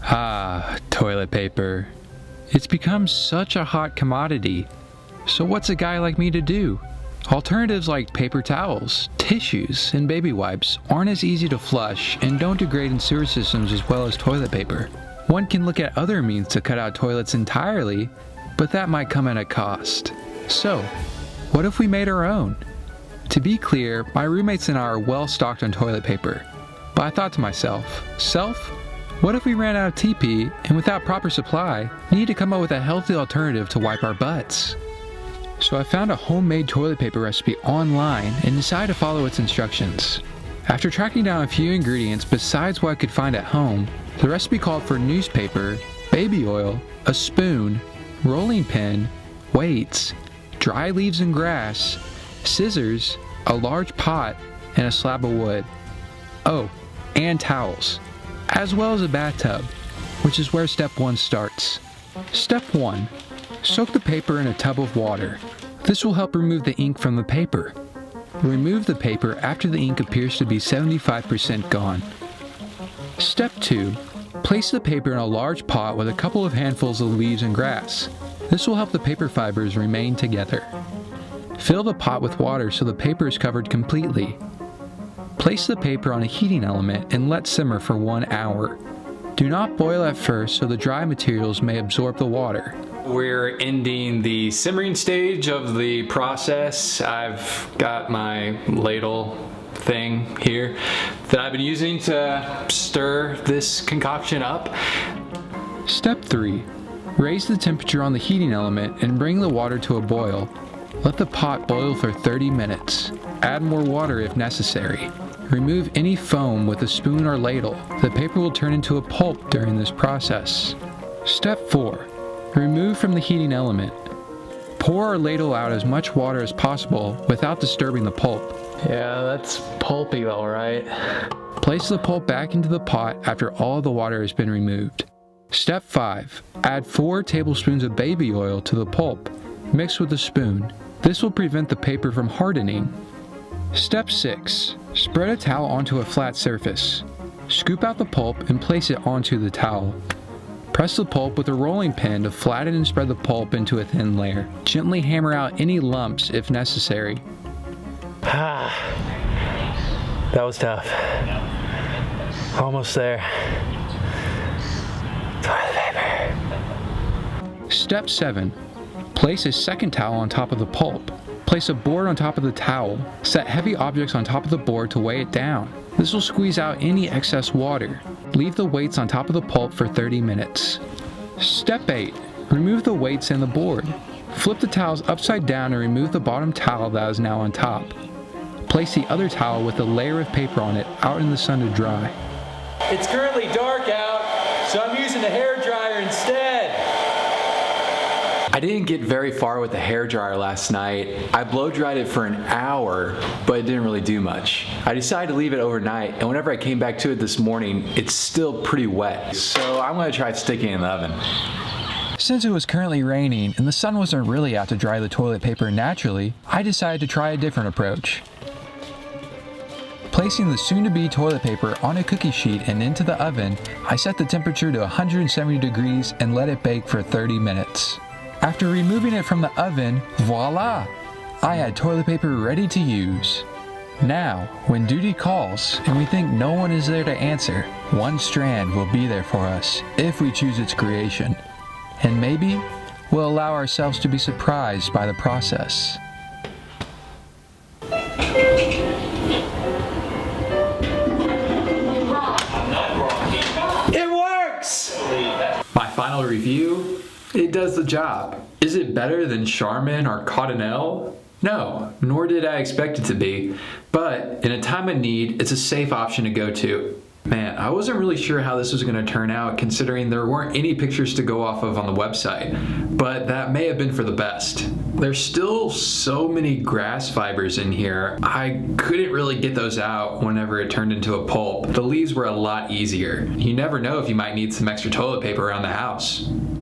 Ah, toilet paper. It's become such a hot commodity. So what's a guy like me to do? Alternatives like paper towels, tissues, and baby wipes aren't as easy to flush and don't degrade in sewer systems as well as toilet paper. One can look at other means to cut out toilets entirely, but that might come at a cost. So, what if we made our own? To be clear, my roommates and I are well stocked on toilet paper. But I thought to myself, what if we ran out of TP and without proper supply, need to come up with a healthy alternative to wipe our butts? So I found a homemade toilet paper recipe online and decided to follow its instructions. After tracking down a few ingredients besides what I could find at home, the recipe called for newspaper, baby oil, a spoon, rolling pin, weights, dry leaves and grass, scissors, a large pot, and a slab of wood. Oh, and towels, as well as a bathtub, which is where step 1 starts. Step 1. Soak the paper in a tub of water. This will help remove the ink from the paper. Remove the paper after the ink appears to be 75% gone. Step 2. Place the paper in a large pot with a couple of handfuls of leaves and grass. This will help the paper fibers remain together. Fill the pot with water so the paper is covered completely. Place the paper on a heating element and let simmer for 1 hour. Do not boil at first so the dry materials may absorb the water. We're ending the simmering stage of the process. I've got my ladle thing here that I've been using to stir this concoction up. Step 3. Raise the temperature on the heating element and bring the water to a boil. Let the pot boil for 30 minutes. Add more water if necessary. Remove any foam with a spoon or ladle. The paper will turn into a pulp during this process. Step 4. Remove from the heating element. Pour or ladle out as much water as possible without disturbing the pulp. Yeah, that's pulpy all right. Place the pulp back into the pot after all the water has been removed. Step 5. Add 4 tablespoons of baby oil to the pulp. Mix with a spoon. This will prevent the paper from hardening. Step 6. Spread a towel onto a flat surface. Scoop out the pulp and place it onto the towel. Press the pulp with a rolling pin to flatten and spread the pulp into a thin layer. Gently hammer out any lumps if necessary. That was tough. Almost there. Toilet paper. Step 7. Place a second towel on top of the pulp. Place a board on top of the towel. Set heavy objects on top of the board to weigh it down. This will squeeze out any excess water. Leave the weights on top of the pulp for 30 minutes. Step 8. Remove the weights and the board. Flip the towels upside down and remove the bottom towel that is now on top. Place the other towel with a layer of paper on it out in the sun to dry. It's currently dark out, so I'm using a hairdryer instead. I didn't get very far with the hairdryer last night. I blow dried it for an hour, but it didn't really do much. I decided to leave it overnight, and whenever I came back to it this morning, it's still pretty wet. So I'm gonna try sticking it in the oven. Since it was currently raining and the sun wasn't really out to dry the toilet paper naturally, I decided to try a different approach. Placing the soon-to-be toilet paper on a cookie sheet and into the oven, I set the temperature to 170 degrees and let it bake for 30 minutes. After removing it from the oven, voila! I had toilet paper ready to use. Now, when duty calls and we think no one is there to answer, one strand will be there for us if we choose its creation. And maybe we'll allow ourselves to be surprised by the process. It works! My final review, it does the job. Is it better than Charmin or Cottonelle? No, nor did I expect it to be. But in a time of need, it's a safe option to go to. Man, I wasn't really sure how this was going to turn out considering there weren't any pictures to go off of on the website, but that may have been for the best. There's still so many grass fibers in here, I couldn't really get those out whenever it turned into a pulp. The leaves were a lot easier. You never know if you might need some extra toilet paper around the house.